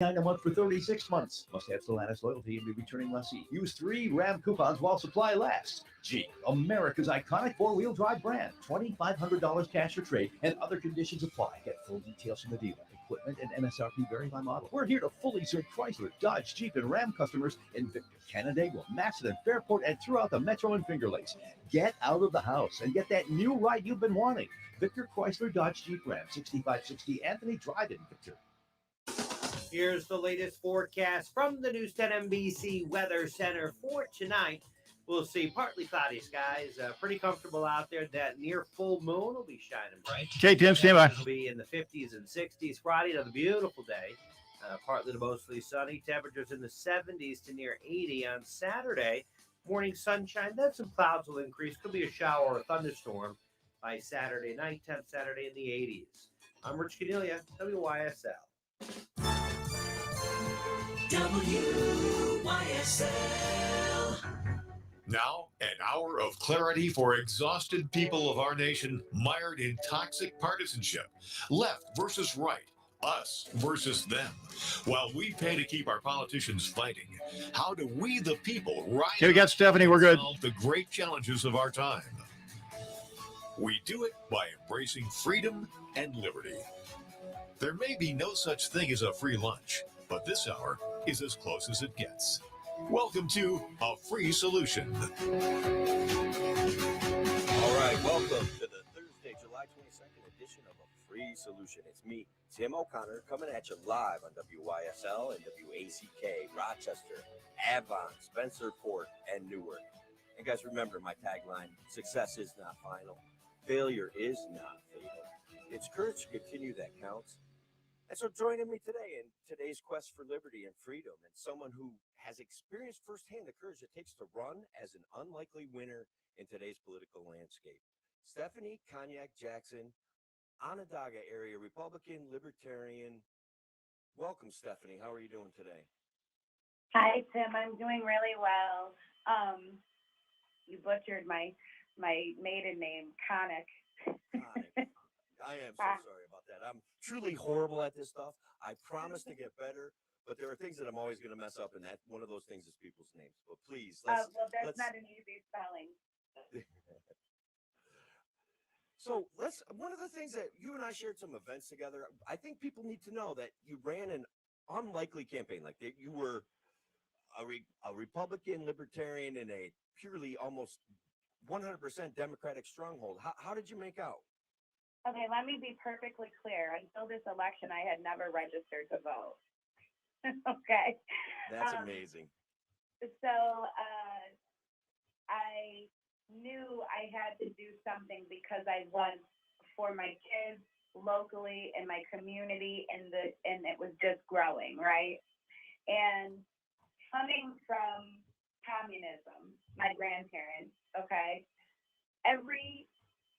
a month for 36 months. Must have Stellantis loyalty and be returning lessee. Use 3 RAM coupons while supply lasts. Jeep, America's iconic four-wheel drive brand. $2,500 cash for trade and other conditions apply. Get full details from the dealer. Equipment and MSRP vary by model. We're here to fully serve Chrysler, Dodge, Jeep, and Ram customers in Victor, Canandaigua, Macedon, Fairport, and throughout the Metro and Finger Lakes. Get out of the house and get that new ride you've been wanting. Victor, Chrysler, Dodge, Jeep, Ram, 6560 Anthony Drive in Victor. Here's the latest forecast from the News 10 NBC Weather Center for tonight. We'll see partly cloudy skies, pretty comfortable out there. That near full moon will be shining bright. Okay, Tim, stand by. It'll be in the 50s and 60s. Friday, another beautiful day. Partly to mostly sunny. Temperatures in the 70s to near 80 on Saturday. Morning sunshine, then some clouds will increase. Could be a shower or a thunderstorm by Saturday night. Temp Saturday in the 80s. I'm Rich Cornelia, WYSL. WYSL. Now, an hour of clarity for exhausted people of our nation mired in toxic partisanship. Left versus right. Us versus them. While we pay to keep our politicians fighting, how do we, the people, rise Okay, we got Stephanie. We're good. solve the great challenges of our time? We do it by embracing freedom and liberty. There may be no such thing as a free lunch, but this hour is as close as it gets. Welcome to A Free Solution. All right, welcome to the Thursday, July 22nd edition of A Free Solution. It's me, Tim O'Connor, coming at you live on WYSL and WACK, Rochester, Avon, Spencerport, and Newark. And guys, remember my tagline, success is not final, failure is not fatal. It's courage to continue that counts. And so joining me today in today's quest for liberty and freedom, and someone who has experienced firsthand the courage it takes to run as an unlikely winner in today's political landscape. Stephanie Cognac Jackson, Onondaga area Republican, Libertarian. Welcome, Stephanie. How are you doing today? Hi, Tim. I'm doing really well. You butchered my maiden name, Conic. I am so sorry about that. I'm truly horrible at this stuff. I promise to get better, but there are things that I'm always going to mess up, and that one of those things is people's names. But please, that's not an easy spelling. So one of the things that you and I shared some events together, I think people need to know that you ran an unlikely campaign, like that you were a Republican Libertarian in a purely almost 100% Democratic stronghold. How did you make out? Okay, let me be perfectly clear. Until this election, I had never registered to vote. Okay. That's amazing. So I knew I had to do something because I want for my kids locally in my community, and it was just growing, right? And coming from communism, my grandparents, okay, everything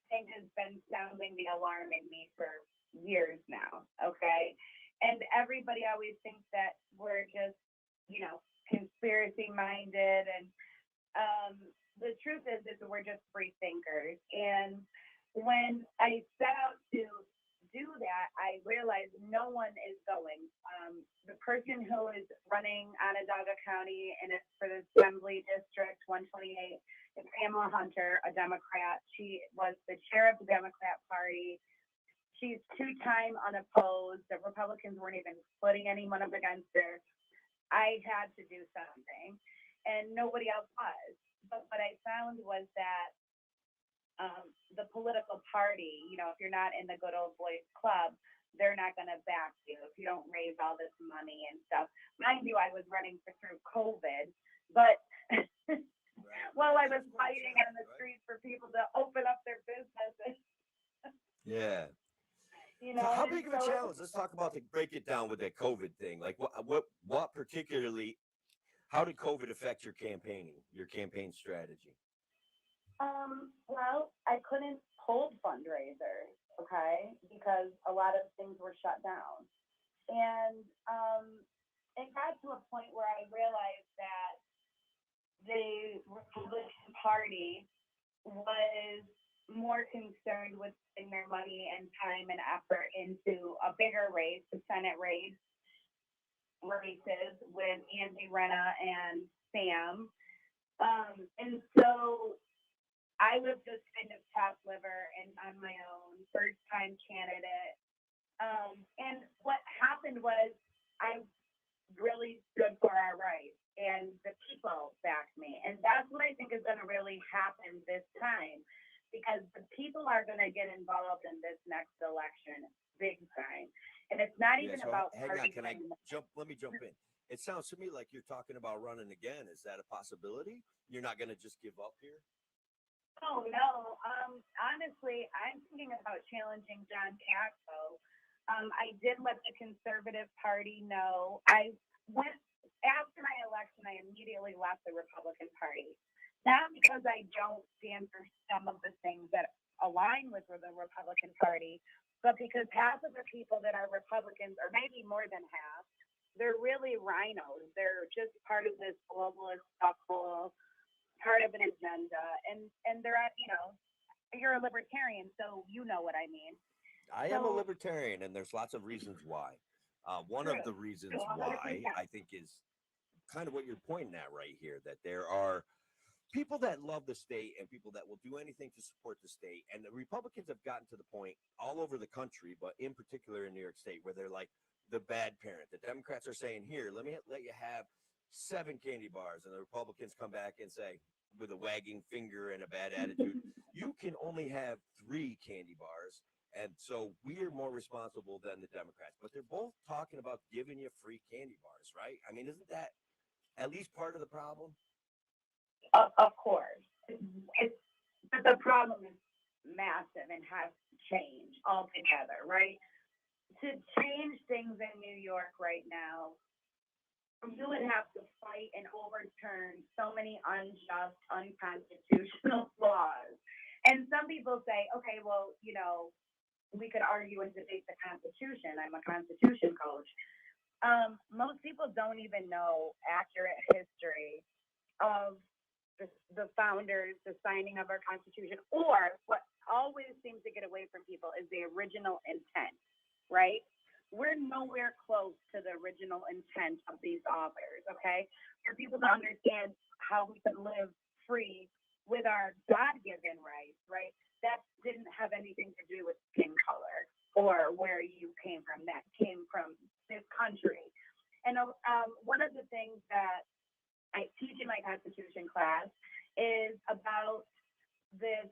has been sounding the alarm in me for years now, okay? And everybody always thinks that we're just, conspiracy minded, and the truth is we're just free thinkers. And when I set out to do that, I realized no one is going. The person who is running Onondaga County and it's for the Assembly District 128 is Pamela Hunter, a Democrat. She was the chair of the Democrat Party. She's two-time unopposed. The Republicans weren't even putting anyone up against her. I had to do something, and nobody else was. But what I found was that the political party, if you're not in the good old boys club, they're not going to back you if you don't raise all this money and stuff. Mind you, I was running through COVID, but while I was fighting on the streets for people to open up their businesses. Yeah. How big of a challenge? Let's talk about break it down with that COVID thing. Like what particularly, how did COVID affect your campaign strategy? Well, I couldn't hold fundraisers, okay, because a lot of things were shut down. And it got to a point where I realized that the Republican Party was more concerned with putting their money and time and effort into a bigger race, the Senate race, races with Angie Renna and Sam. And so I was just kind of top liver and on my own, first time candidate. And what happened was I really stood for our rights and the people backed me. And that's what I think is going to really happen this time because the people are going to get involved in this next election big time. And it's not even so about hang on, party can I anymore. let me jump in. It sounds to me like you're talking about running again. Is that a possibility? You're not going to just give up here? Oh, no. Honestly, I'm thinking about challenging John Paxo. I did let the Conservative Party know. I went after my election. I immediately left the Republican Party, not because I don't stand for some of the things that align with the Republican Party, but because half of the people that are Republicans, or maybe more than half, they're really rhinos. They're just part of this globalist shuffle, part of an agenda, and they're at, you're a libertarian, so you know what I mean. I am a libertarian, and there's lots of reasons why. One of the reasons why I think is kind of what you're pointing at right here, that there are people that love the state and people that will do anything to support the state. And the Republicans have gotten to the point all over the country, but in particular in New York State, where they're like the bad parent. The Democrats are saying, here, let you have 7 candy bars. And the Republicans come back and say, with a wagging finger and a bad attitude, you can only have 3 candy bars. And so we're more responsible than the Democrats. But they're both talking about giving you free candy bars, right? I mean, isn't that at least part of the problem? Of course. But the problem is massive and has to change altogether, right? To change things in New York right now, you would have to fight and overturn so many unjust, unconstitutional laws. And some people say, okay, well, we could argue and debate the Constitution. I'm a Constitution coach. Most people don't even know accurate history of the founders, the signing of our Constitution, or what always seems to get away from people is the original intent, right? We're nowhere close to the original intent of these authors, okay? For people to understand how we can live free with our God-given rights, right? That didn't have anything to do with skin color or where you came from. That came from this country. And one of the things that I teach in my Constitution class is about this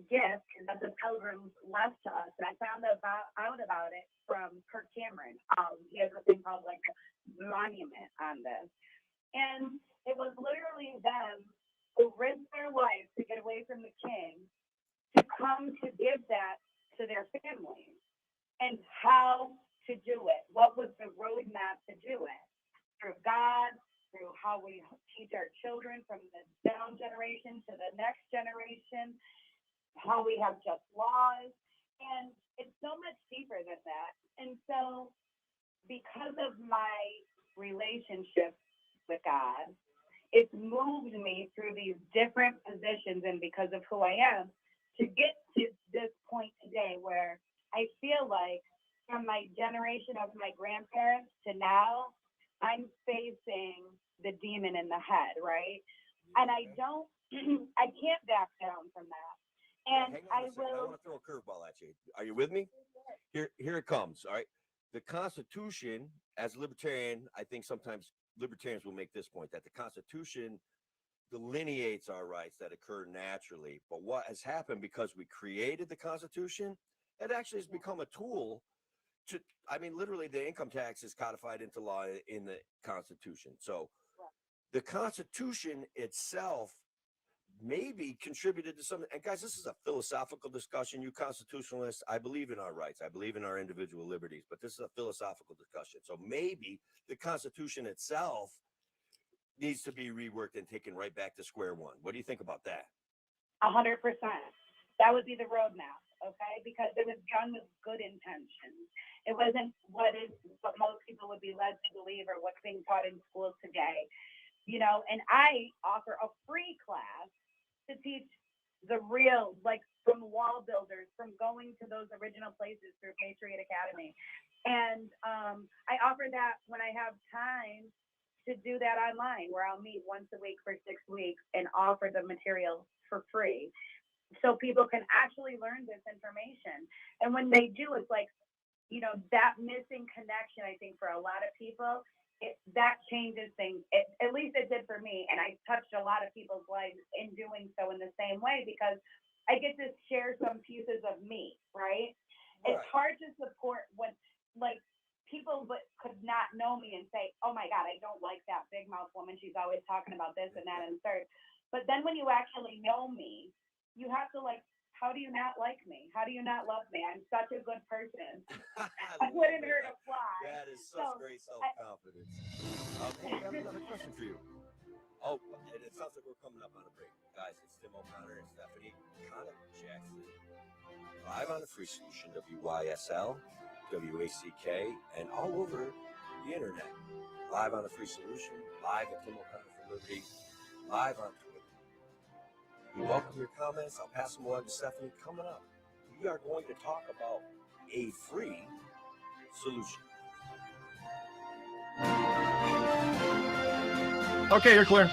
gift that the Pilgrims left to us. And I found out about it from Kirk Cameron. He has a thing called like a monument on this. And it was literally them who risked their life to get away from the king to come to give that to their families and how to do it. What was the roadmap to do it? Through God, through how we teach our children from the down generation to the next generation, how we have just laws. And it's so much deeper than that. And so because of my relationship with God, it's moved me through these different positions and because of who I am to get to this point today where I feel like from my generation of my grandparents to now, I'm facing the demon in the head, right? And I can't back down from that. And I want to throw a curveball at you. Are you with me? Here it comes. All right. The Constitution, as a libertarian, I think sometimes libertarians will make this point that the Constitution delineates our rights that occur naturally. But what has happened because we created the Constitution, it actually has become a tool to, literally the income tax is codified into law in the Constitution. So the Constitution itself maybe contributed to something. And guys, this is a philosophical discussion. You constitutionalists, I believe in our rights. I believe in our individual liberties, but this is a philosophical discussion. So maybe the Constitution itself needs to be reworked and taken right back to square one. What do you think about that? 100%. That would be the roadmap, okay? Because it was done with good intentions. It wasn't what most people would be led to believe or what's being taught in schools today. And I offer a free class to teach the real, like from wall builders, from going to those original places through Patriot Academy. And I offer that when I have time to do that online, where I'll meet once a week for 6 weeks and offer the material for free so people can actually learn this information. And when they do, it's like, that missing connection, I think, for a lot of people, that changes things. At least it did for me. And I touched a lot of people's lives in doing so in the same way, because I get to share some pieces of me, right? It's hard to support when, like, people could not know me and say, oh my God, I don't like that big mouth woman. She's always talking about this and that and third. But then when you actually know me, you have to, like, how do you not like me? How do you not love me? I'm such a good person. I wouldn't hurt a fly. That is such great self-confidence. Okay, I have another question for you. Oh, and it sounds like we're coming up on a break. Guys, it's Tim O'Connor and Stephanie Jackson. Live on the Free Solution, WYSL, WACK, and all over the internet. Live on the Free Solution, live at Tim O'Connor for Liberty, live on Twitter. We welcome your comments. I'll pass them along to Stephanie. Coming up, we are going to talk about a free solution. Okay, you're clear.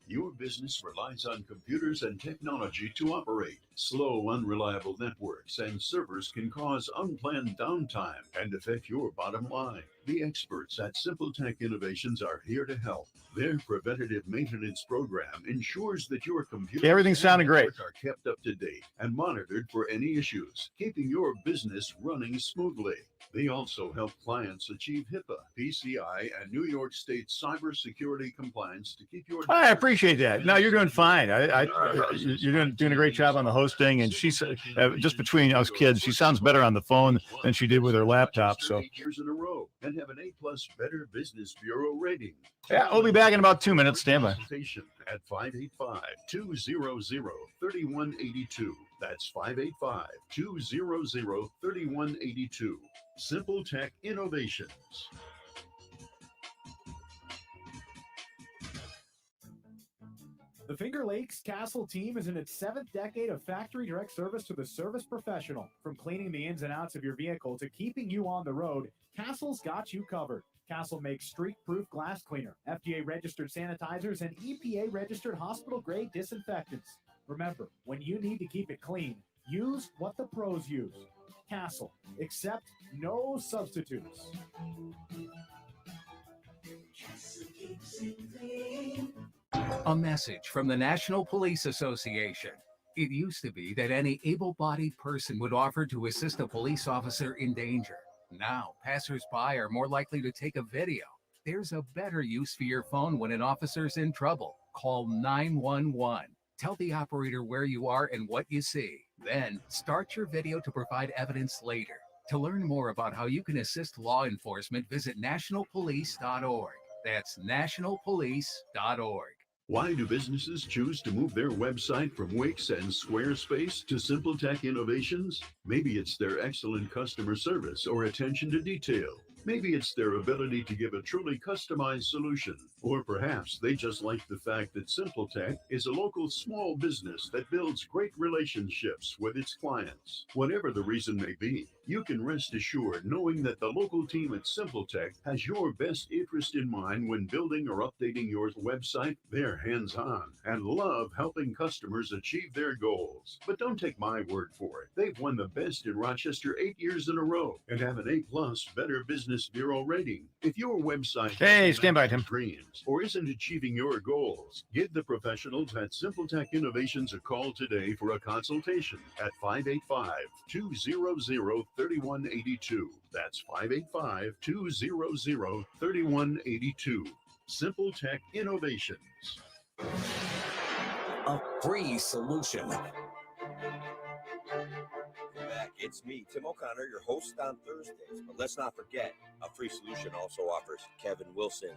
Your business relies on computers and technology to operate. Slow, unreliable networks and servers can cause unplanned downtime and affect your bottom line. The experts at Simple Tech Innovations are here to help. Their preventative maintenance program ensures that your computers Everything's sounding great. are kept up to date and monitored for any issues, keeping your business running smoothly. They also help clients achieve HIPAA, PCI, and New York State cybersecurity compliance to keep your. I appreciate that. No, you're doing fine. You're doing a great job on the hosting. And she said, just between us kids, she sounds better on the phone than she did with her laptop. So 8 years in a row and have an A+ Better Business Bureau rating. yeah, we'll be back in about 2 minutes. Stand by. At 585-200-3182. That's 585-200-3182. Simple Tech Innovations. The Finger Lakes Castle team is in its 7th decade of factory direct service to the service professional. From cleaning the ins and outs of your vehicle to keeping you on the road, Castle's got you covered. Castle makes street-proof glass cleaner, FDA-registered sanitizers, and EPA-registered hospital-grade disinfectants. Remember, when you need to keep it clean, use what the pros use. Castle. Accept no substitutes. A message from the National Police Association. It used to be that any able-bodied person would offer to assist a police officer in danger. Now, passers-by are more likely to take a video. There's a better use for your phone when an officer's in trouble. Call 911. Tell the operator where you are and what you see. Then, start your video to provide evidence later. To learn more about how you can assist law enforcement, visit nationalpolice.org. That's nationalpolice.org. Why do businesses choose to move their website from Wix and Squarespace to Simple Tech Innovations? Maybe it's their excellent customer service or attention to detail. Maybe it's their ability to give a truly customized solution. Or perhaps they just like the fact that Simple Tech is a local small business that builds great relationships with its clients. Whatever the reason may be, you can rest assured knowing that the local team at Simple Tech has your best interest in mind when building or updating your website. They're hands-on and love helping customers achieve their goals. But don't take my word for it. They've won the best in Rochester 8 years in a row and have an A+ Better Business Bureau rating. If your website Stand by, Tim. dreams or isn't achieving your goals, give the professionals at Simple Tech Innovations a call today for a consultation at 585-200-3182. That's 585-200-3182. Simple Tech Innovations. A free solution. Back. It's me, Tim O'Connor, your host on Thursdays. But let's not forget, A Free Solution also offers Kevin Wilson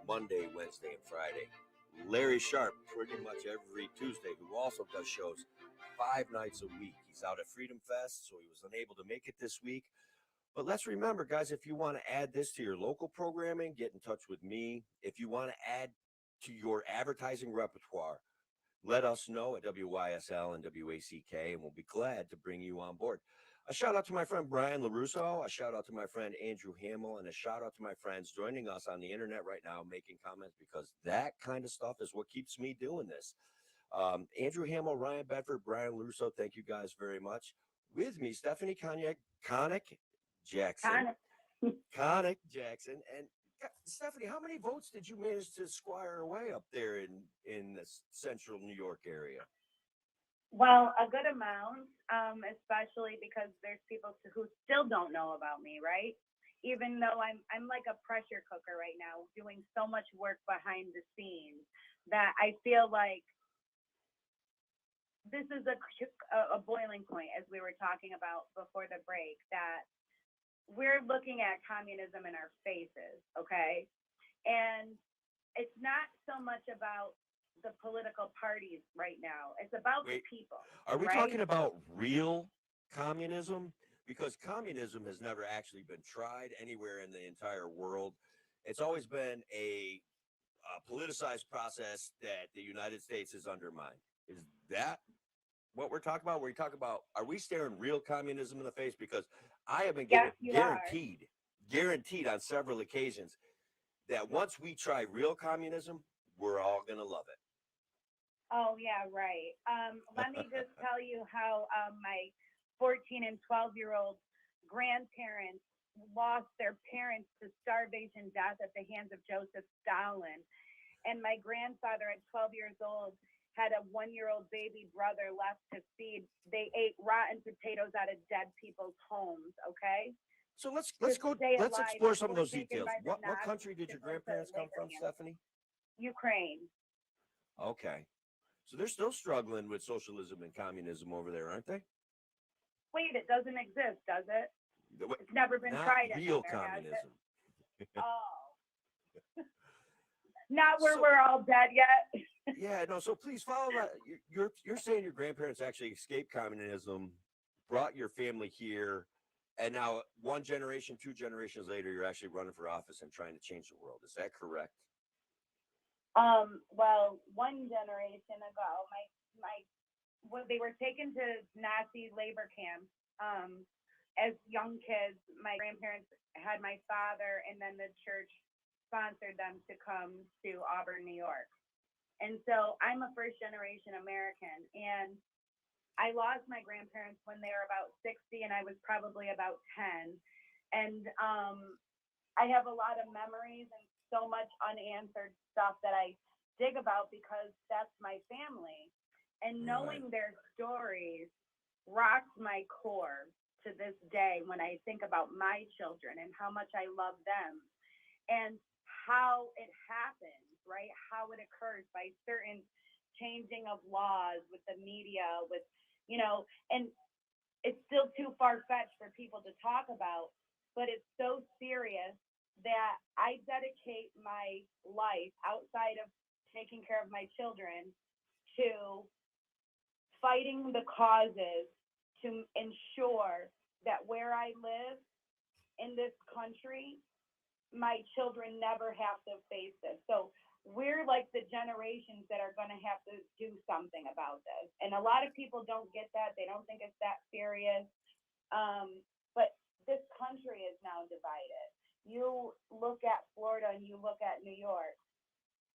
Monday, Wednesday, and Friday. Larry Sharp pretty much every Tuesday, who also does shows 5 nights a week. He's out at Freedom Fest, so he was unable to make it this week. But let's remember, guys, if you want to add this to your local programming, get in touch with me. If you want to add to your advertising repertoire, let us know at WYSL and WACK, and we'll be glad to bring you on board. A shout out to my friend Brian LaRusso. A shout out to my friend Andrew Hamill. And a shout out to my friends joining us on the internet right now, making comments, because that kind of stuff is what keeps me doing this. Andrew Hamill, Ryan Bedford, Brian LaRusso, thank you guys very much. With me, Stephanie Connick Jackson. Connick Jackson. And Stephanie, how many votes did you manage to squire away up there in the central New York area? Well, a good amount, especially because there's people who still don't know about me, right? Even though I'm like a pressure cooker right now, doing so much work behind the scenes that I feel like this is a boiling point, as we were talking about before the break, that we're looking at communism in our faces, okay? And it's not so much about the political parties right now. It's about the people. Are we right? talking about real communism? Because communism has never actually been tried anywhere in the entire world. It's always been a politicized process that the United States has undermined. Is that what we're talking about? Are we staring real communism in the face? Because I have been guaranteed on several occasions that once we try real communism, we're all going to love it. Oh, yeah, right. Let me just tell you how my 14 and 12-year-old grandparents lost their parents to starvation death at the hands of Joseph Stalin. And my grandfather at 12 years old had a 1-year-old baby brother left to feed. They ate rotten potatoes out of dead people's homes, okay? So let's explore some of those details. What country did your grandparents come from, Stephanie? Ukraine. Okay. So they're still struggling with socialism and communism over there, aren't they? Wait, it doesn't exist, does it? It's never been tried. Real communism. Oh. Not where we're all dead yet. Yeah, no. So please follow that. You're saying your grandparents actually escaped communism, brought your family here, and now one generation, 2 generations later, you're actually running for office and trying to change the world. Is that correct? Well, one generation ago, when they were taken to Nazi labor camps, as young kids, my grandparents had my father, and then the church sponsored them to come to Auburn, New York. And so I'm a first generation American, and I lost my grandparents when they were about 60, and I was probably about 10. And I have a lot of memories and so much unanswered stuff that I dig about because that's my family. And knowing their stories rocks my core to this day when I think about my children and how much I love them and how it happens, right? How it occurs by certain changing of laws with the media, with, and it's still too far-fetched for people to talk about, but it's so serious that I dedicate my life outside of taking care of my children to fighting the causes to ensure that where I live in this country, my children never have to face this. So we're like the generations that are going to have to do something about this. And a lot of people don't get that. They don't think it's that serious. But this country is now divided. You look at Florida and you look at New York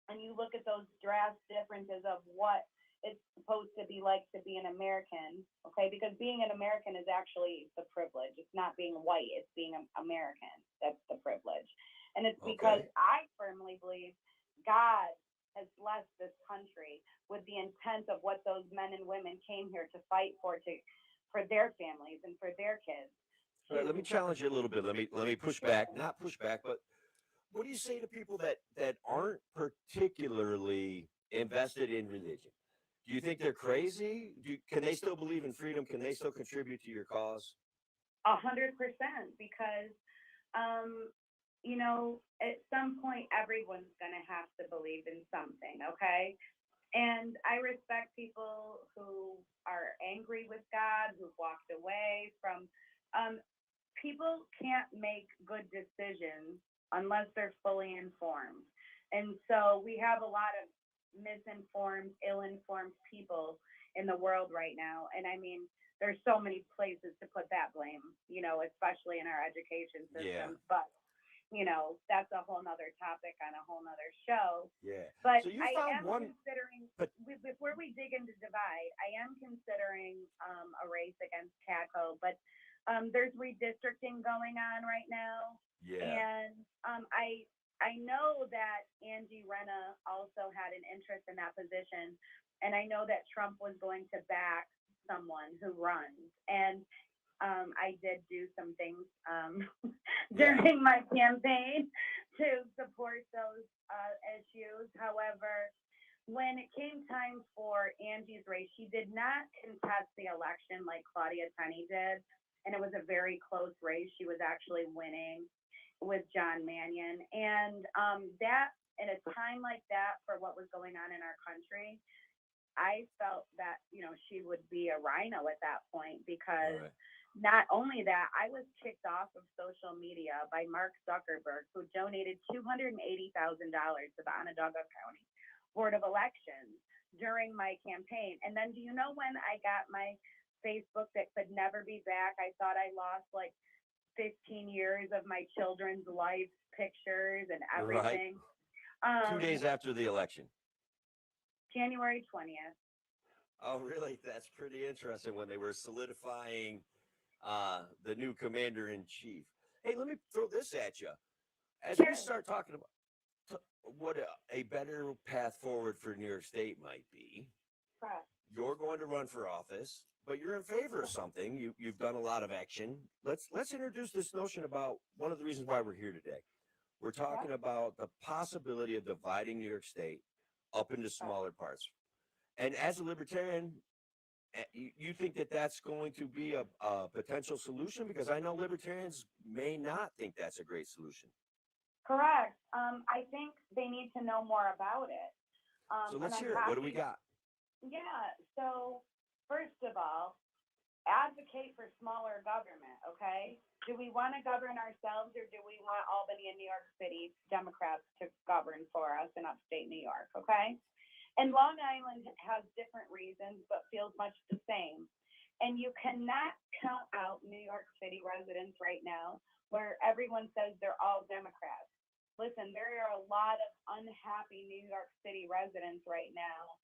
and you look at those drastic differences of what it's supposed to be like to be an American, okay? Because being an American is actually the privilege. It's not being white, it's being an American. That's the privilege. And it's because I firmly believe God has blessed this country with the intent of what those men and women came here to fight for their families and for their kids. All right, let me challenge you a little bit. Let me push back, not push back, but what do you say to people that aren't particularly invested in religion? Do you think they're crazy? Can they still believe in freedom? Can they still contribute to your cause? 100%, because, at some point, everyone's going to have to believe in something, okay? And I respect people who are angry with God, who've walked away from, people can't make good decisions unless they're fully informed. And so we have a lot of misinformed, ill-informed people in the world right now. And I mean, there's so many places to put that blame, especially in our education system. Yeah. But, that's a whole nother topic on a whole nother show. Yeah. But So you I found am one, considering, but before we dig into divide, I am considering a race against TACO, but there's redistricting going on right now. yeah. And I know that Angie Renna also had an interest in that position. And I know that Trump was going to back someone who runs. And I did do some things during my campaign to support those issues. However, when it came time for Angie's race, she did not contest the election like Claudia Tenney did. And it was a very close race. She was actually winning with John Mannion. And that, in a time like that, for what was going on in our country, I felt that, she would be a rhino at that point, because not only that, I was kicked off of social media by Mark Zuckerberg, who donated $280,000 to the Onondaga County Board of Elections during my campaign. And then do you know when I got my Facebook that could never be back? I thought I lost like 15 years of my children's life pictures and everything. Right. 2 days after the election. January 20th. Oh, really? That's pretty interesting when they were solidifying the new commander in chief. Hey, let me throw this at you. As we start talking about what a better path forward for New York State might be, you're going to run for office, but you're in favor of something. You've done a lot of action. Let's introduce this notion about one of the reasons why we're here today. We're talking about the possibility of dividing New York State up into smaller parts. And as a libertarian, you think that that's going to be a potential solution? Because I know libertarians may not think that's a great solution. Correct. I think they need to know more about it. So let's hear it. What do we got? Yeah. So first of all, advocate for smaller government, okay? Do we want to govern ourselves, or do we want Albany and New York City Democrats to govern for us in upstate New York, okay? And Long Island has different reasons, but feels much the same. And you cannot count out New York City residents right now where everyone says they're all Democrats. Listen, there are a lot of unhappy New York City residents right now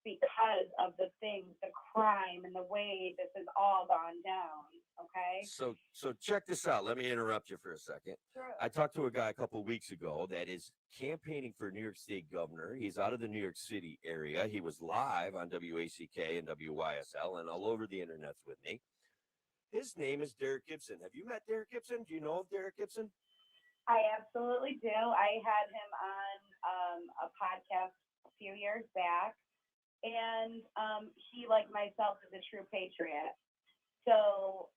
because of the things, the crime, and the way this has all gone down, okay? So check this out. Let me interrupt you for a second. Sure. I talked to a guy a couple of weeks ago that is campaigning for New York State governor. He's out of the New York City area. He was live on WACK and WYSL and all over the internets with me. His name is Derek Gibson. Have you met Derek Gibson? Do you know of Derek Gibson? I absolutely do. I had him on a podcast a few years back. And he, like myself, is a true patriot. So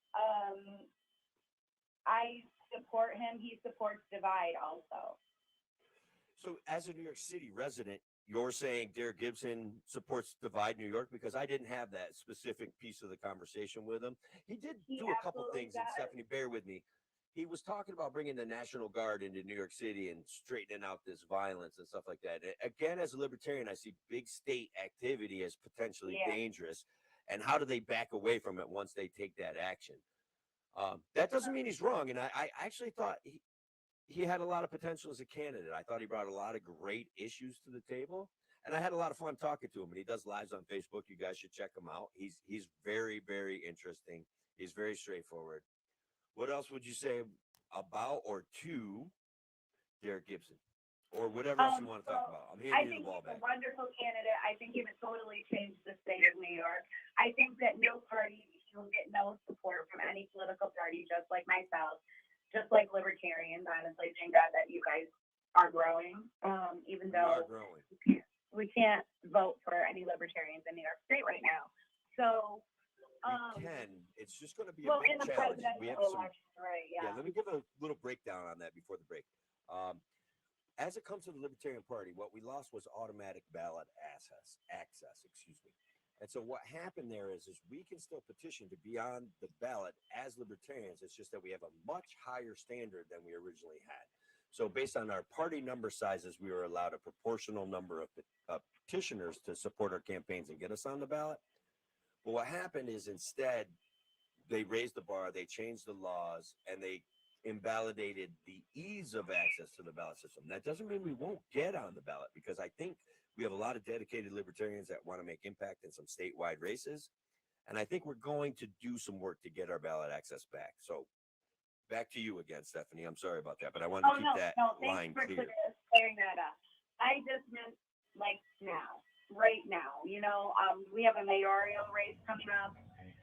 I support him. He supports Divide also. So as a New York City resident, you're saying Derek Gibson supports Divide New York? Because I didn't have that specific piece of the conversation with him. He did do a couple things, and Stephanie, bear with me. He was talking about bringing the National Guard into New York City and straightening out this violence and stuff like that. Again, as a libertarian, I see big state activity as potentially dangerous. And how do they back away from it once they take that action? That doesn't mean he's wrong. And I actually thought he had a lot of potential as a candidate. I thought he brought a lot of great issues to the table. And I had a lot of fun talking to him. And he does lives on Facebook. You guys should check him out. He's very, very interesting. He's very straightforward. What else would you say about or to Derek Gibson? Or whatever else you want to talk about. I'm handing you the ball back. I think he's a wonderful candidate. I think he would totally change the state of New York. I think that no party will get no support from any political party, just like myself, just like libertarians. Honestly, thank God that you guys are growing, even though we can't vote for any libertarians in New York State right now. So we can. It's just going to be a big challenge. We have some, election, right? Yeah. Let me give a little breakdown on that before the break. As it comes to the Libertarian Party, what we lost was automatic ballot access. And so what happened there is we can still petition to be on the ballot as libertarians. It's just that we have a much higher standard than we originally had. So based on our party number sizes, we were allowed a proportional number of petitioners to support our campaigns and get us on the ballot. But what happened is instead, they raised the bar, they changed the laws, and they invalidated the ease of access to the ballot system. That doesn't mean we won't get on the ballot, because I think we have a lot of dedicated libertarians that want to make impact in some statewide races. And I think we're going to do some work to get our ballot access back. So back to you again, Stephanie. I'm sorry about that, but I wanted to keep that line thanks clear. for clearing that up. I just meant like now, right now. We have a mayoral race coming up.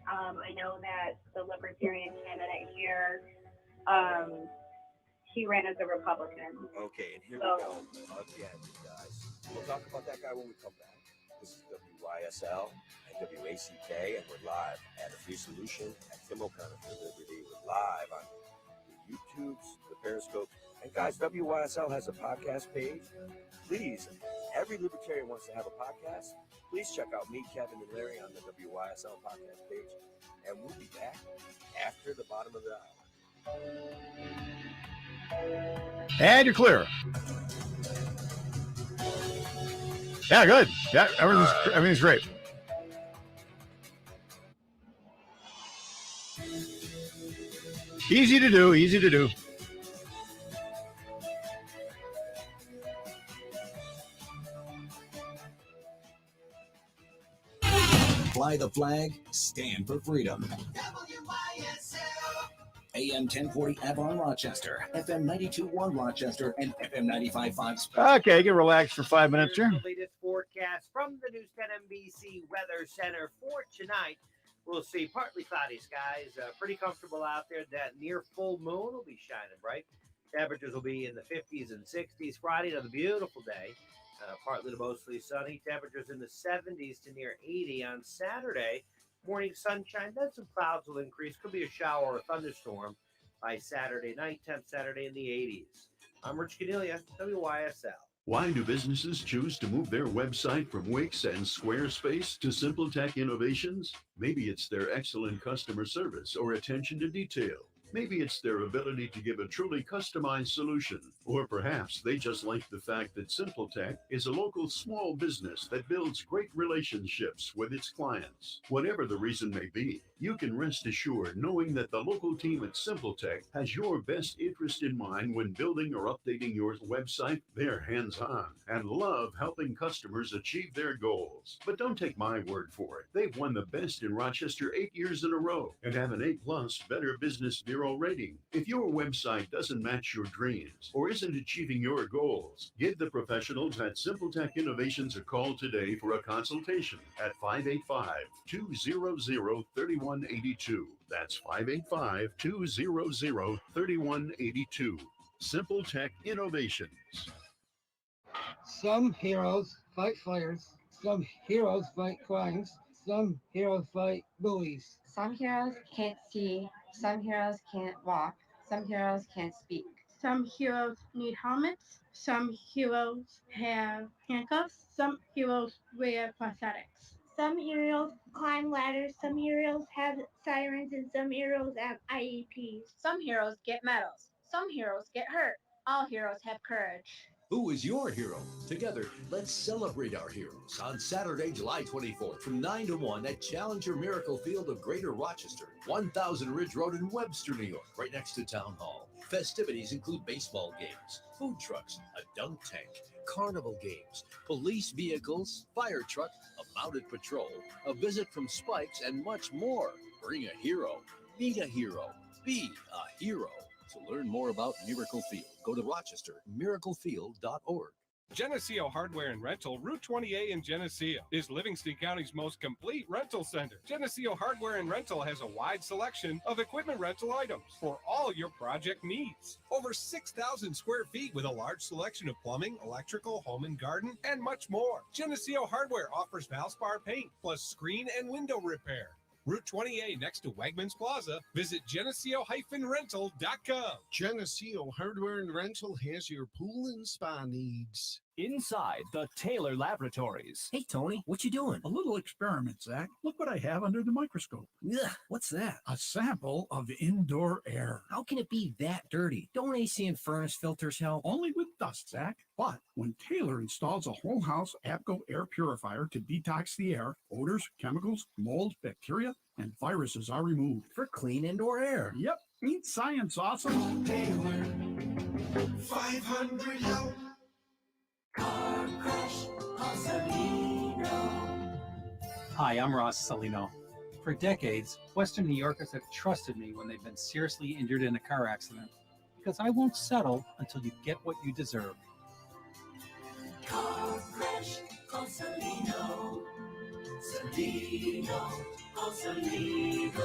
I know that the Libertarian candidate here, he ran as a Republican. Okay, and here we go again, guys. We'll talk about that guy when we come back. This is WYSL and WACK, and we're live at A Free Solution at Tim O'Connor for Liberty. We're live on the YouTubes, the Periscopes, and guys, WYSL has a podcast page. Please, every libertarian wants to have a podcast. Please check out me, Kevin, and Larry on the WYSL podcast page, and we'll be back after the bottom of the hour. And you're clear. Yeah, good. Yeah, everything's great. Easy to do. Fly the flag, stand for freedom. AM 1040 Avon Rochester, FM 92.1 Rochester, and FM 95.5. Okay, get relaxed for 5 minutes here. The latest forecast from the News 10 NBC Weather Center for tonight. We'll see partly cloudy skies, pretty comfortable out there. That near full moon will be shining bright. Temperatures will be in the 50s and 60s. Friday, another beautiful day. Partly to mostly sunny. Temperatures in the 70s to near 80 on Saturday. Morning sunshine, then some clouds will increase. Could be a shower or a thunderstorm by Saturday night. Temp Saturday in the 80s. I'm Rich Cornelia, WYSL. Why do businesses choose to move their website from Wix and Squarespace to SimpleTech Innovations? Maybe it's their excellent customer service or attention to detail. Maybe it's their ability to give a truly customized solution. Or perhaps they just like the fact that SimpleTech is a local small business that builds great relationships with its clients. Whatever the reason may be, you can rest assured knowing that the local team at SimpleTech has your best interest in mind when building or updating your website. They're hands-on and love helping customers achieve their goals. But don't take my word for it. They've won the best in Rochester 8 years in a row and have an A+ Better Business Bureau rating. If your website doesn't match your dreams or isn't achieving your goals, give the professionals at SimpleTech Innovations a call today for a consultation at 585-200-3182. That's 585-200-3182. SimpleTech Innovations. Some heroes fight fires. Some heroes fight crimes. Some heroes fight bullies. Some heroes can't see. Some heroes can't walk. Some heroes can't speak. Some heroes need helmets. Some heroes have handcuffs. Some heroes wear prosthetics. Some heroes climb ladders. Some heroes have sirens, and some heroes have IEPs. Some heroes get medals. Some heroes get hurt. All heroes have courage. Who is your hero? Together, let's celebrate our heroes on Saturday, July 24th from 9 to 1 at Challenger Miracle Field of Greater Rochester, 1000 Ridge Road in Webster, New York, right next to Town Hall. Festivities include baseball games, food trucks, a dunk tank, carnival games, police vehicles, fire truck, a mounted patrol, a visit from Spikes, and much more. Bring a hero, meet a hero, be a hero. To learn more about Miracle Field, go to rochestermiraclefield.org. Geneseo Hardware and Rental, Route 20A in Geneseo, is Livingston County's most complete rental center. Geneseo Hardware and Rental has a wide selection of equipment rental items for all your project needs. Over 6,000 square feet with a large selection of plumbing, electrical, home and garden, and much more. Geneseo Hardware offers Valspar paint, plus screen and window repair. Route 20A next to Wegmans Plaza. Visit Geneseo-rental.com. Geneseo Hardware and Rental has your pool and spa needs. inside the Taylor Laboratories. Hey, Tony, what you doing? A little experiment, Zach. Look what I have under the microscope. Ugh, what's that? A sample of indoor air. How can it be that dirty? Don't AC and furnace filters help? Only with dust, Zach. But when Taylor installs a whole house APCO air purifier to detox the air, odors, chemicals, mold, bacteria, and viruses are removed. For clean indoor air. Yep. Ain't science awesome? Taylor, 500 help. Car crash, Salino. Hi, I'm Ross Salino. For decades, Western New Yorkers have trusted me when they've been seriously injured in a car accident, because I won't settle until you get what you deserve. Car crash, Salino. Salino, Salino.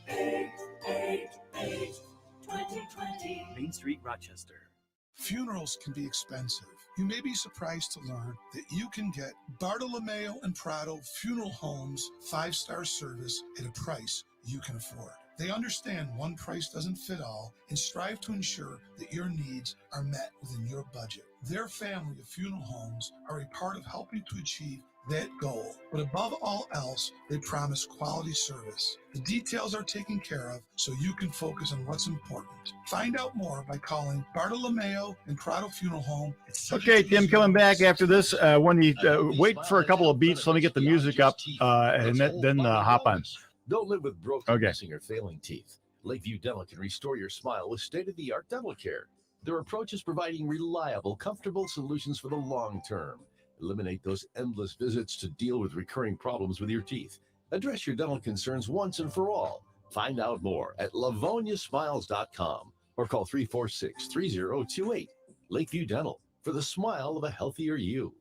888-2020. Main Street, Rochester. Funerals can be expensive. You may be surprised to learn that you can get Bartolomeo and Prado Funeral Homes 5-star service at a price you can afford. They understand one price doesn't fit all and strive to ensure that your needs are met within your budget. Their family of funeral homes are a part of helping to achieve that goal. But above all else, they promise quality service. The details are taken care of so you can focus on what's important. Find out more by calling Bartolomeo and Prado Funeral Home. Okay, Tim, coming back after this. When you wait for a couple of beats, let me get the music up and then hop on. Don't live with broken, missing, or failing teeth. Lakeview Dental can restore your smile with state-of-the-art dental care. Their approach is providing reliable, comfortable solutions for the long term. Eliminate those endless visits to deal with recurring problems with your teeth. Address your dental concerns once and for all. Find out more at LavoniaSmiles.com or call 346-3028. Lakeview Dental, for the smile of a healthier you.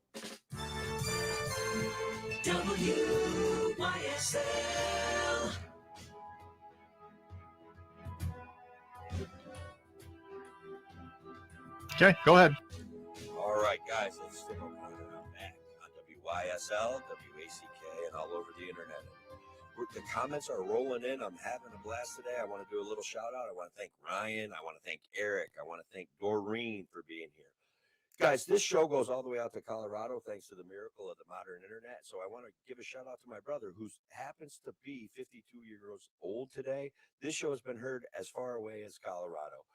WYSL. Okay, go ahead. All right, guys, let's stick on back on WYSL, WACK, and all over the internet. The comments are rolling in. I'm having a blast today. I want to do a little shout out. I want to thank Ryan. I want to thank Eric. I want to thank Doreen for being here. Guys, this show goes all the way out to Colorado thanks to the miracle of the modern internet. So I want to give a shout out to my brother who happens to be 52 years old today. This show has been heard as far away as Colorado.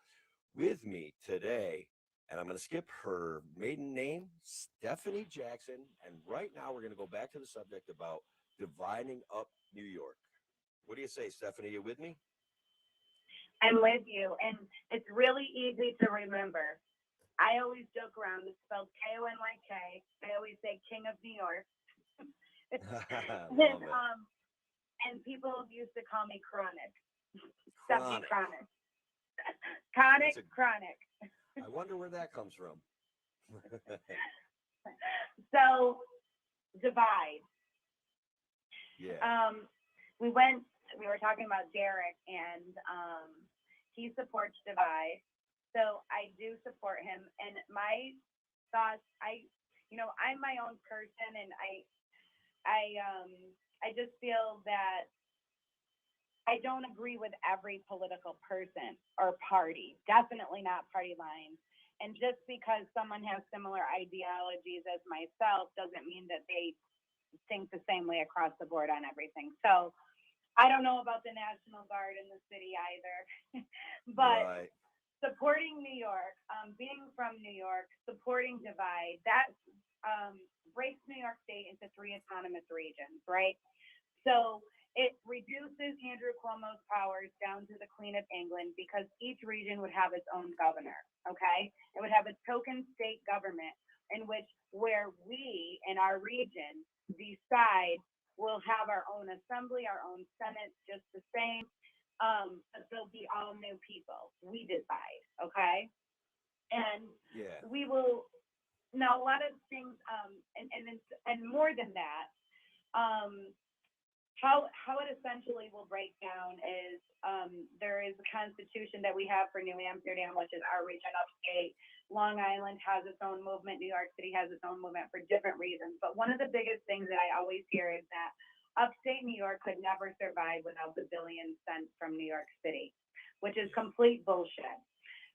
With me today, and I'm going to skip her maiden name, Stephanie Jackson. And right now we're going to go back to the subject about dividing up New York. What do you say, Stephanie? You with me? I'm with you. And it's really easy to remember. I always joke around. It's spelled K-O-N-Y-K. I always say King of New York. And people used to call me Chronic. Stephanie Chronic. Chronic. I wonder where that comes from. So, divide. Yeah. We were talking about Derek, and he supports divide. So I do support him, and my thoughts. I'm my own person, and I just feel that I don't agree with every political person or party. Definitely not party lines. And just because someone has similar ideologies as myself doesn't mean that they think the same way across the board on everything. So I don't know about the National Guard in the city either, but. Right. Supporting New York, being from New York, supporting divide, that breaks New York State into 3 autonomous regions, right? So it reduces Andrew Cuomo's powers down to the Queen of England because each region would have its own governor, okay? It would have a token state government where we in our region decide we'll have our own assembly, our own senate, just the same. But they'll be all new people. We decide, okay? And we will now a lot of things, and more than that, how it essentially will break down is there is a constitution that we have for New Amsterdam, which is our region upstate. Long Island has its own movement. New York City has its own movement for different reasons. But one of the biggest things that I always hear is that upstate New York could never survive without the billions sent from New York City, which is complete bullshit.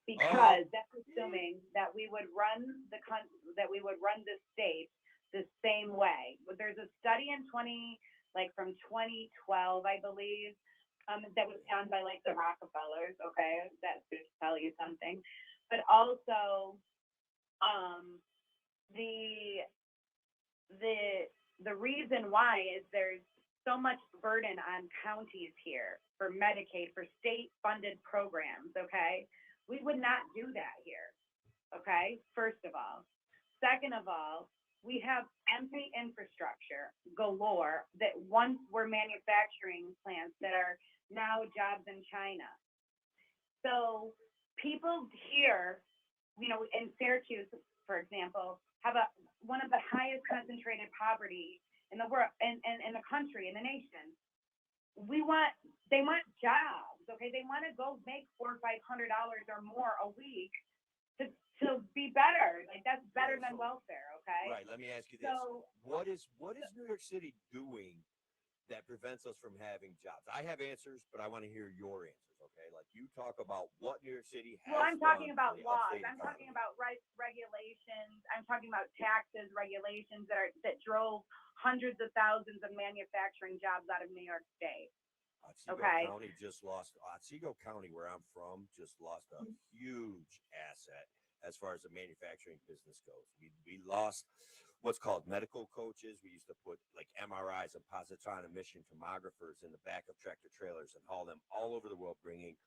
because that's assuming that we would run the state the same way. There's a study from 2012, I believe, that was done by like the Rockefellers. Okay, that should tell you something. But also, the reason why is there's so much burden on counties here for Medicaid, for state-funded programs. Okay, we would not do that here. Okay, first of all. Second of all, we have empty infrastructure galore that once were manufacturing plants that are now jobs in China. So people here, in Syracuse, for example, have one of the highest concentrated poverty in the world, in the country, in the nation. They want jobs, okay? They want to go make $400 or $500 or more a week to be better. Like, that's better than welfare, okay? Right. Let me ask you this: what is New York City doing that prevents us from having jobs? I have answers, but I want to hear your answers. Okay, like you talk about what New York City has. Well, I'm talking done about for the laws. upstate I'm economy. talking about regulations. I'm talking about taxes, regulations that drove hundreds of thousands of manufacturing jobs out of New York State. Otsego County just lost. Otsego County, where I'm from, just lost a huge asset as far as the manufacturing business goes. We lost what's called medical coaches. We used to put like MRIs and positron emission tomographers in the back of tractor trailers and haul them all over the world, bringing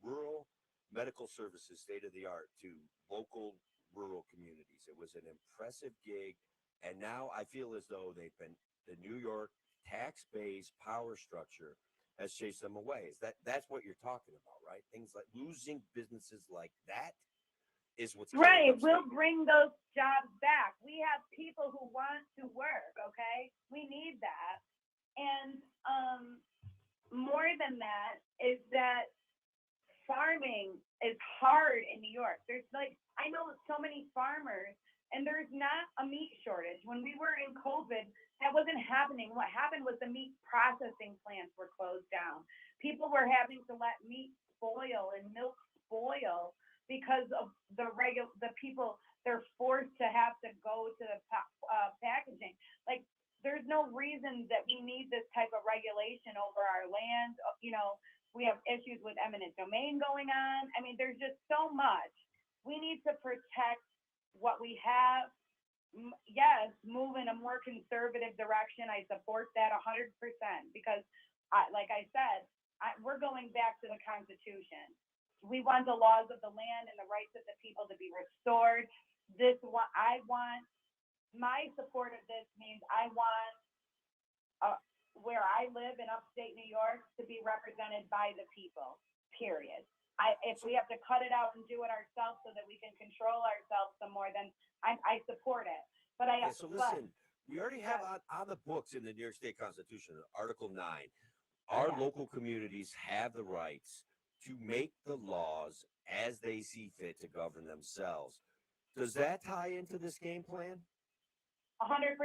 rural medical services, state of the art, to local rural communities. It was an impressive gig, and now I feel as though the New York tax-based power structure has chased them away. That's what you're talking about, right? Things like losing businesses like that is what's right. We'll bring those jobs back. We have people who want to work. Okay, we need that, and more than that is that farming is hard in New York. I know so many farmers, and there's not a meat shortage. When we were in COVID, that wasn't happening. What happened was the meat processing plants were closed down. People were having to let meat spoil and milk spoil because of the people. They're forced to have to go to the packaging. Like, there's no reason that we need this type of regulation over our land. We have issues with eminent domain going on. I mean, there's just so much. We need to protect what we have. Yes, move in a more conservative direction. I support that 100% because, like I said, we're going back to the Constitution. We want the laws of the land and the rights of the people to be restored. My support of this means I want where I live in upstate New York to be represented by the people, period. If we have to cut it out and do it ourselves so that we can control ourselves some more, then I support it. But so listen, we already have on the books in the New York State Constitution, Article 9, our local communities have the rights to make the laws as they see fit to govern themselves. Does that tie into this game plan? 100%.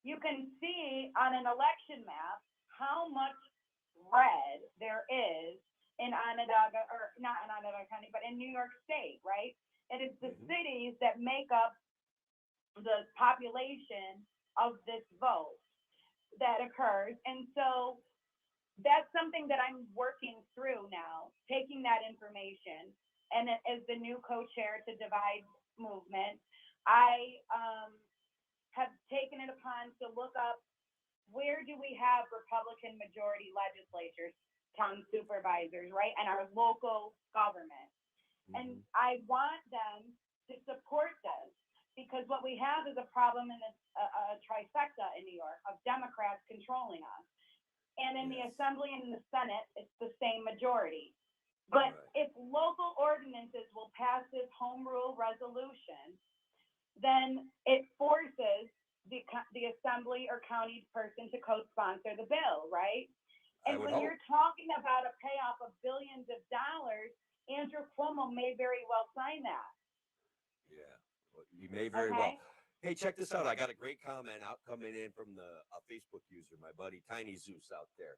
You can see on an election map how much red there is in Onondaga, or not in Onondaga County, but in New York State, right? It is the cities that make up the population of this vote that occurs. And so that's something that I'm working through now, taking that information. And as the new co-chair to Divide Movement, I have taken it upon to look up where do we have Republican majority legislatures, town supervisors, right, and our local government. And I want them to support this because what we have is a problem in a trifecta in New York of Democrats controlling us. And in the Assembly and in the Senate, it's the same majority. But if local ordinances will pass this home rule resolution, then it forces the Assembly or county person to co-sponsor the bill, right? And when you're talking about a payoff of billions of dollars, Andrew Cuomo may very well sign that. Yeah, he may very well. Hey, check this out. I got a great comment coming in from a Facebook user, my buddy Tiny Zeus out there.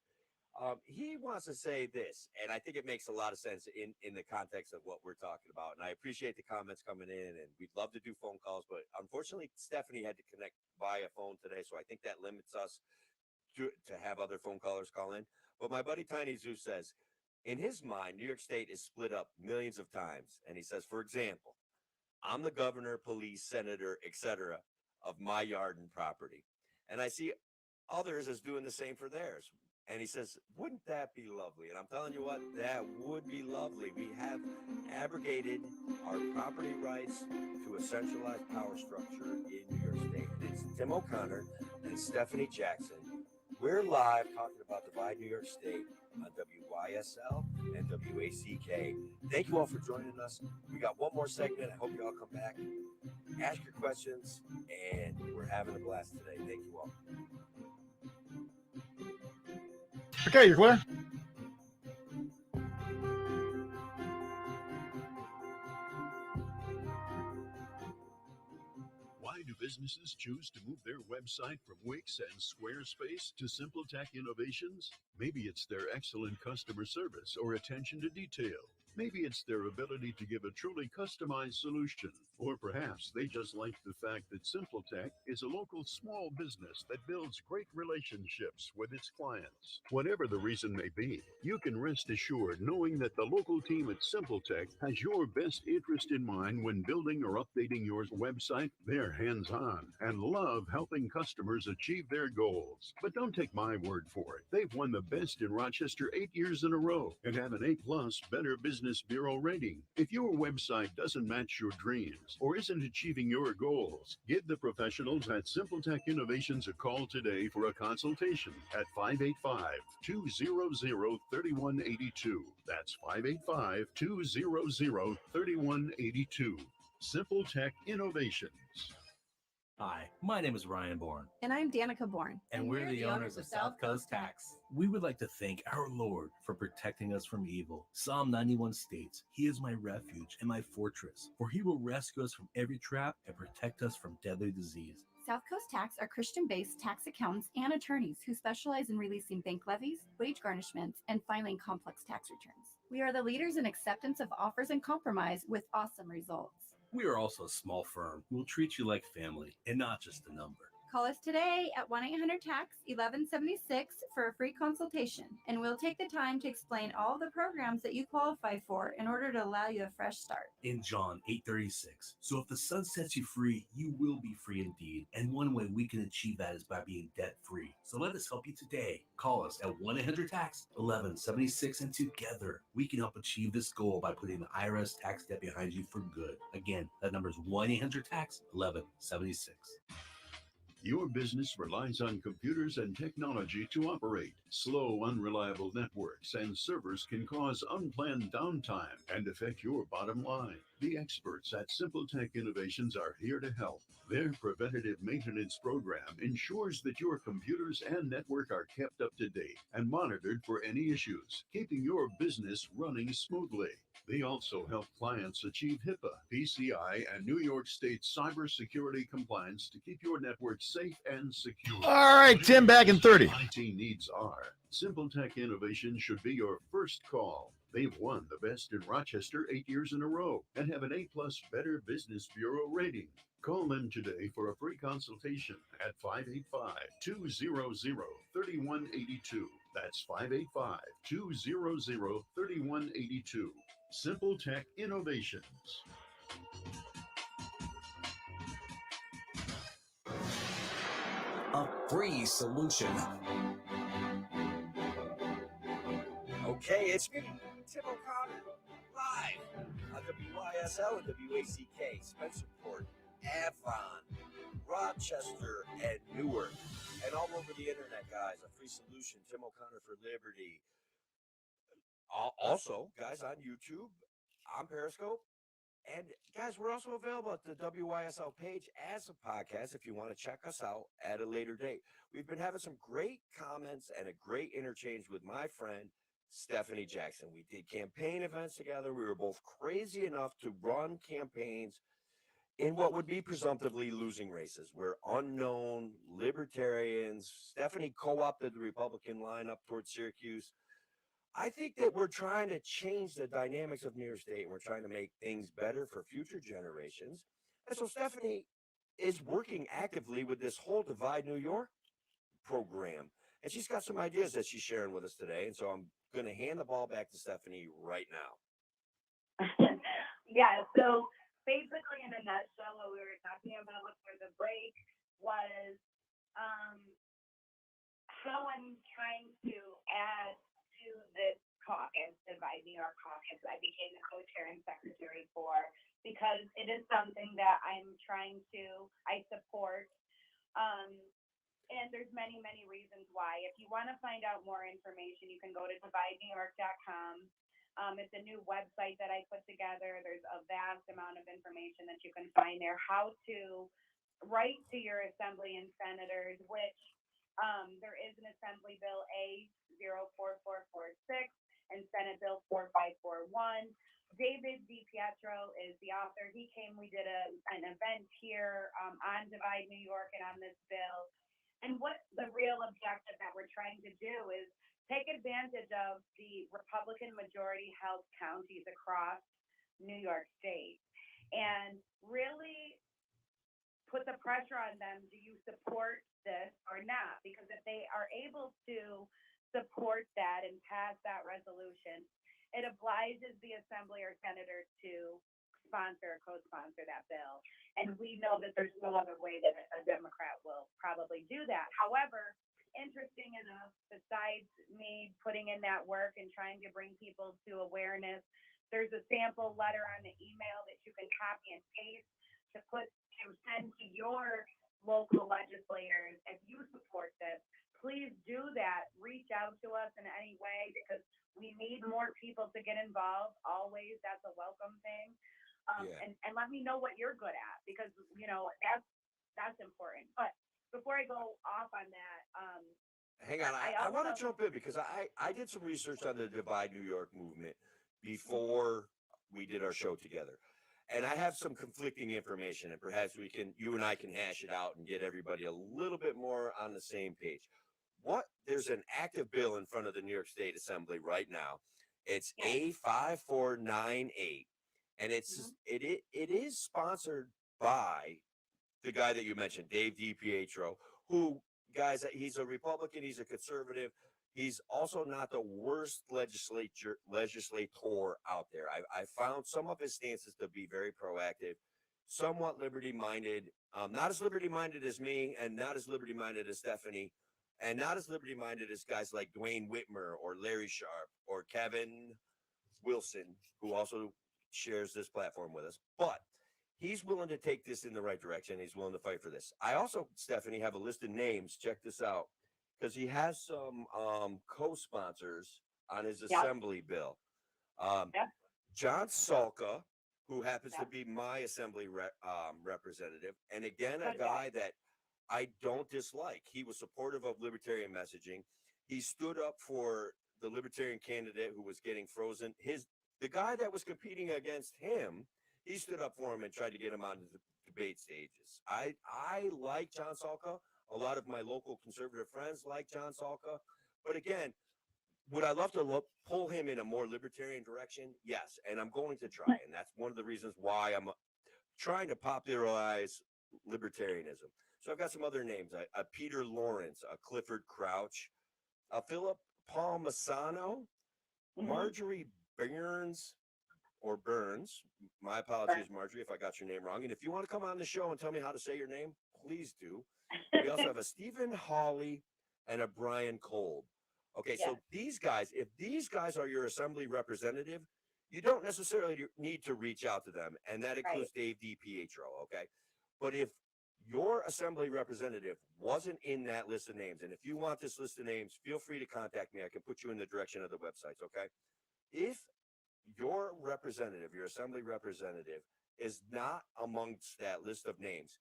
He wants to say this, and I think it makes a lot of sense in the context of what we're talking about. And I appreciate the comments coming in, and we'd love to do phone calls, but unfortunately, Stephanie had to connect via phone today, so I think that limits us to have other phone callers call in. But my buddy Tiny Zeus says, in his mind, New York State is split up millions of times, and he says, for example, I'm the governor, police, senator, etc., of my yard and property, and I see others as doing the same for theirs. And he says, wouldn't that be lovely? And I'm telling you what, that would be lovely. We have abrogated our property rights to a centralized power structure in New York State. And it's Tim O'Connor and Stephanie Jackson. We're live talking about Divide New York State on WYSL and WACK. Thank you all for joining us. We got one more segment. I hope you all come back, ask your questions, and we're having a blast today. Thank you all. Okay, you're clear. Why do businesses choose to move their website from Wix and Squarespace to SimpleTech Innovations? Maybe it's their excellent customer service or attention to detail. Maybe it's their ability to give a truly customized solution. Or perhaps they just like the fact that SimpleTech is a local small business that builds great relationships with its clients. Whatever the reason may be, you can rest assured knowing that the local team at SimpleTech has your best interest in mind when building or updating your website. They're hands-on and love helping customers achieve their goals. But don't take my word for it. They've won the best in Rochester 8 years in a row and have an A+ Better Business Bureau rating. If your website doesn't match your dreams or isn't achieving your goals, give the professionals at SimpleTech Innovations a call today for a consultation at 585-200-3182. That's 585-200-3182. SimpleTech Innovations. Hi, my name is Ryan Bourne. And I'm Danica Bourne. And we're the owners of South Coast Tax. We would like to thank our Lord for protecting us from evil. Psalm 91 states, He is my refuge and my fortress, for He will rescue us from every trap and protect us from deadly disease. South Coast Tax are Christian-based tax accountants and attorneys who specialize in releasing bank levies, wage garnishments, and filing complex tax returns. We are the leaders in acceptance of offers and compromise with awesome results. We are also a small firm who will treat you like family and not just a number. Call us today at 1-800-TAX-1176 for a free consultation, and we'll take the time to explain all the programs that you qualify for in order to allow you a fresh start. In John 8:36, so if the Son sets you free, you will be free indeed. And one way we can achieve that is by being debt-free. So let us help you today. Call us at 1-800-TAX-1176, and together we can help achieve this goal by putting the IRS tax debt behind you for good. Again, that number is 1-800-TAX-1176. Your business relies on computers and technology to operate. Slow, unreliable networks and servers can cause unplanned downtime and affect your bottom line. The experts at SimpleTech Innovations are here to help. Their preventative maintenance program ensures that your computers and network are kept up to date and monitored for any issues, keeping your business running smoothly. They also help clients achieve HIPAA, PCI, and New York State cybersecurity compliance to keep your network safe and secure. All right, Tim, back in 30. IT needs are. SimpleTech Innovation should be your first call. They've won the best in Rochester 8 years in a row and have an A+ Better Business Bureau rating. Call them today for a free consultation at 585-200-3182. That's 585-200-3182. SimpleTech Innovations. A free solution. Okay, it's me, Tim O'Connor, live on WYSL and WACK, Spencerport, Avon, Rochester, and Newark, and all over the internet, guys. A free solution, Tim O'Connor for Liberty. Also, guys, on YouTube, on Periscope, and guys, we're also available at the WYSL page as a podcast if you want to check us out at a later date. We've been having some great comments and a great interchange with my friend, Stephanie Jackson. We did campaign events together. We were both crazy enough to run campaigns in what would be presumptively losing races. We're unknown libertarians. Stephanie co-opted the Republican lineup towards Syracuse. I think that we're trying to change the dynamics of New York State, and we're trying to make things better for future generations. And so Stephanie is working actively with this whole Divide New York program. And she's got some ideas that she's sharing with us today. And so I'm going to hand the ball back to Stephanie right now. Yeah, so basically in a nutshell, what we were talking about before the break was how I'm trying to add to this caucus, Divide New York caucus, I became the co-chair and secretary for, because it is something that I support. And there's many, many reasons why. If you want to find out more information, you can go to dividenewyork.com. It's a new website that I put together. There's a vast amount of information that you can find there. How to write to your assembly and senators, which there is an Assembly Bill A04446 and Senate Bill 4541. David DiPietro is the author. We did an event here on Divide New York and on this bill. And what the real objective that we're trying to do is take advantage of the Republican majority held counties across New York State and really put the pressure on them. Do you support this or not? Because if they are able to support that and pass that resolution, it obliges the assembly or senator to sponsor or co-sponsor that bill. And we know that there's no other way that a Democrat will probably do that. However, interesting enough, besides me putting in that work and trying to bring people to awareness, there's a sample letter on the email that you can copy and paste to send to your local legislators. If you support this, please do that. Reach out to us in any way, because we need more people to get involved. Always, that's a welcome thing. And let me know what you're good at, because that's important. But before I go off on that, hang on, I want to jump in because I did some research on the Divide New York movement before we did our show together. And I have some conflicting information, and perhaps you and I can hash it out and get everybody a little bit more on the same page. There's an active bill in front of the New York State Assembly right now. It's A5498, and it is sponsored by the guy that you mentioned, Dave DiPietro, who, guys, he's a Republican, he's a conservative. He's also not the worst legislator out there. I found some of his stances to be very proactive, somewhat liberty-minded, not as liberty-minded as me, and not as liberty-minded as Stephanie, and not as liberty-minded as guys like Dwayne Whitmer or Larry Sharp or Kevin Wilson, who also shares this platform with us. But he's willing to take this in the right direction. He's willing to fight for this. I also, Stephanie, have a list of names. Check this out, because he has some co-sponsors on his assembly bill. John Salka, who happens to be my assembly representative, and again, a guy that I don't dislike. He was supportive of libertarian messaging. He stood up for the libertarian candidate who was getting frozen. The guy that was competing against him, he stood up for him and tried to get him on the debate stages. I like John Salka. A lot of my local conservative friends like John Salka. But again, would I love to pull him in a more libertarian direction? Yes, and I'm going to try. And that's one of the reasons why I'm trying to popularize libertarianism. So I've got some other names: a Peter Lawrence, a Clifford Crouch, a Philip Palmisano, Marjorie Burns. My apologies, Marjorie, if I got your name wrong. And if you want to come on the show and tell me how to say your name, please do. We also have a Stephen Hawley and a Brian Kolb. Okay, so these guys, if these guys are your assembly representative, you don't necessarily need to reach out to them. And that includes Dave DiPietro, okay? But if your assembly representative wasn't in that list of names, and if you want this list of names, feel free to contact me. I can put you in the direction of the websites, okay? If your representative, your assembly representative, is not amongst that list of names,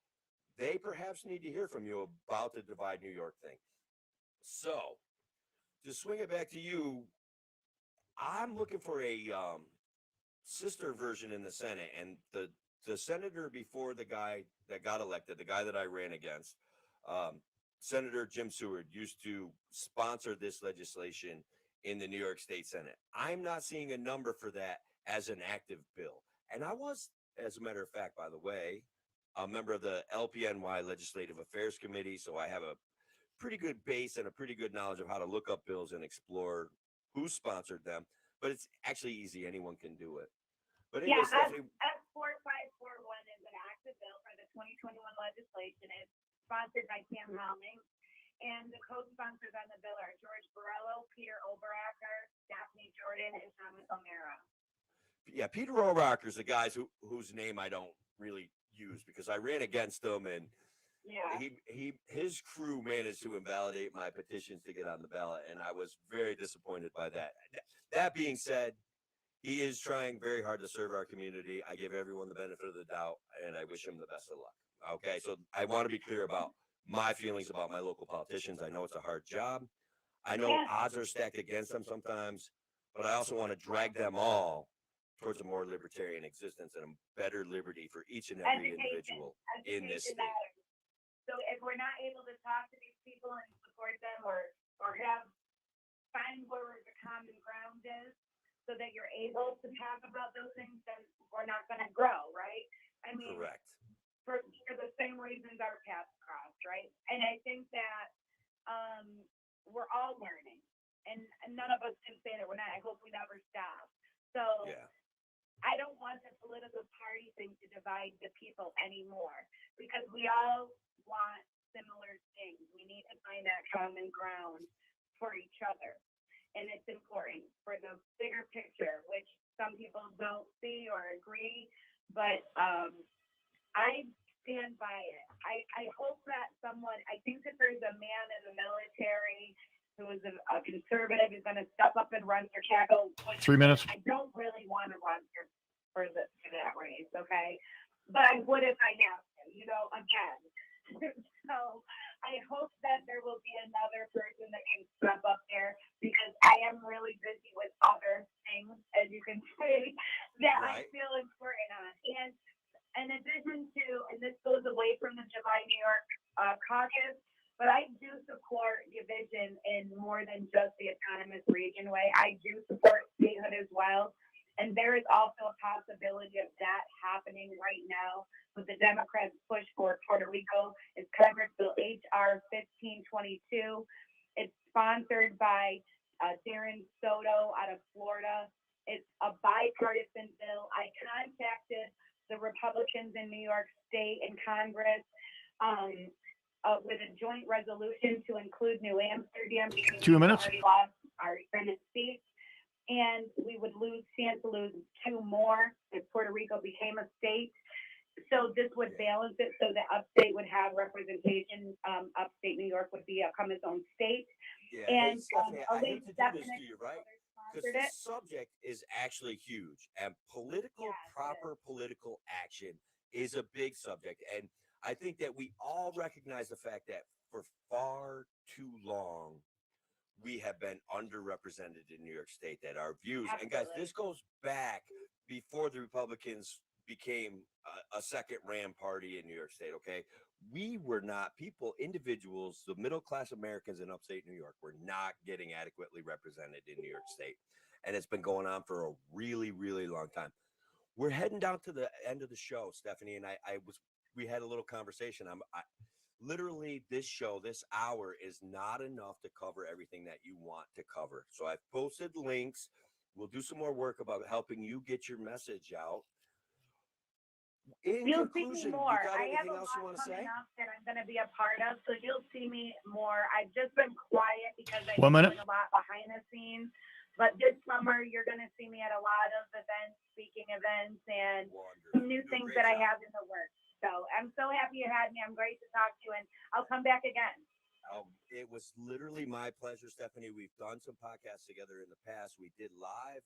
they perhaps need to hear from you about the Divide New York thing. So, to swing it back to you, I'm looking for a sister version in the Senate, and the the senator before the guy that got elected, the guy that I ran against, Senator Jim Seward used to sponsor this legislation in the New York State Senate. I'm not seeing a number for that as an active bill. And I was, as a matter of fact, by the way, a member of the LPNY Legislative Affairs Committee, so I have a pretty good base and a pretty good knowledge of how to look up bills and explore who sponsored them. But it's actually easy. Anyone can do it. But anyway, Yeah, Stephanie, S4541 is an active bill for the 2021 legislation. It's sponsored by Cam Helming. And the co-sponsors on the bill are George Borrello, Peter Oberacker, Daphne Jordan, and Thomas O'Mara. yeah, Peter O'Rocker's the guys whose name I don't really use because I ran against him and Yeah. his crew managed to invalidate my petitions to get on the ballot, and I was very disappointed by that. That being said, he is trying very hard to serve our community. I give everyone the benefit of the doubt, and I wish him the best of luck. Okay, so I want to be clear about my feelings about my local politicians. I know it's a hard job. I know odds are stacked against them sometimes, but I also want to drag them all towards a more libertarian existence and a better liberty for each and every individual in this state. Matters. So if we're not able to talk to these people and support them or find where the common ground is so that you're able to talk about those things, then we're not going to grow, right? I mean, correct. For the same reasons our paths cross, right? And I think that we're all learning, and none of us can say that we're not. I hope we never stop. So yeah. I don't want the political party thing to divide the people anymore because we all want similar things. We need to find that common ground for each other. And it's important for the bigger picture, which some people don't see or agree, but I stand by it. I hope that I think that there's a man in the military who is a conservative who's going to step up and run for Chicago. 3 minutes. I don't really want to run for that race, okay? But I would if I have to, again. So I hope that there will be another person that can step up there because I am really busy with other things, as you can see, that I feel important on. And in addition to, and this goes away from the July New York caucus, but I do support division in more than just the autonomous region way. I do support statehood as well. And there is also a possibility of that happening right now with the Democrats' push for Puerto Rico. It's Congress Bill H.R. 1522. It's sponsored by Darren Soto out of Florida. It's a bipartisan bill. I contacted the Republicans in New York State and Congress with a joint resolution to include New Amsterdam. 2 minutes. Already lost our Senate seats. And we would stand to lose 2 more if Puerto Rico became a state. So this would balance it so that upstate would have representation. Upstate New York would become its own state. Yeah, And Stephanie, I hate to do this to you, right? Because this subject is actually huge, and proper political action is a big subject. And I think that we all recognize the fact that for far too long, we have been underrepresented in New York State, that our views, and guys, this goes back before the Republicans became a second Ram party in New York State, okay? We were not, individuals, the middle-class Americans in upstate New York were not getting adequately represented in New York State. And it's been going on for a really, really long time. We're heading down to the end of the show, Stephanie, and we had a little conversation. Literally, this hour is not enough to cover everything that you want to cover. So I've posted links. We'll do some more work about helping you get your message out. You'll see me more. I have a lot coming up that I'm going to be a part of, so you'll see me more. I've just been quiet because I've been doing a lot behind the scenes. But this summer, you're going to see me at a lot of events, speaking events, and some new things that I have in the works. So I'm so happy you had me. I'm great to talk to you, and I'll come back again. It was literally my pleasure, Stephanie. We've done some podcasts together in the past. We did live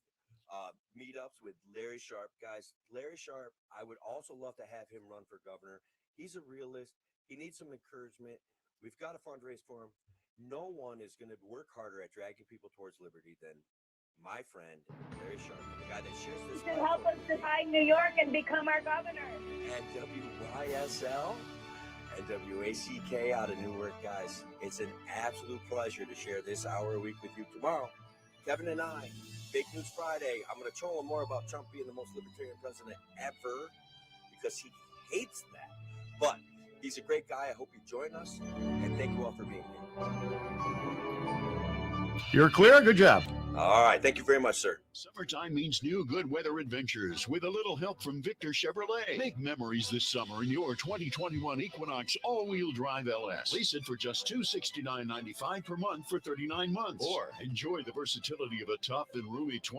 meetups with Larry Sharp. Guys, Larry Sharp, I would also love to have him run for governor. He's a realist. He needs some encouragement. We've got to fundraise for him. No one is going to work harder at dragging people towards liberty than my friend, Larry Sharp, the guy that shares this. To help us divide New York and become our governor. And WYSL and WACK out of Newark, guys. It's an absolute pleasure to share this hour a week with you tomorrow. Kevin and I, Big News Friday. I'm going to troll him more about Trump being the most libertarian president ever because he hates that. But he's a great guy. I hope you join us. And thank you all for being here. You're clear. Good job. All right. Thank you very much, sir. Summertime means new good weather adventures with a little help from Victor Chevrolet. Make memories this summer in your 2021 Equinox all-wheel drive LS. Lease it for just $269.95 per month for 39 months. Or enjoy the versatility of a tough and roomy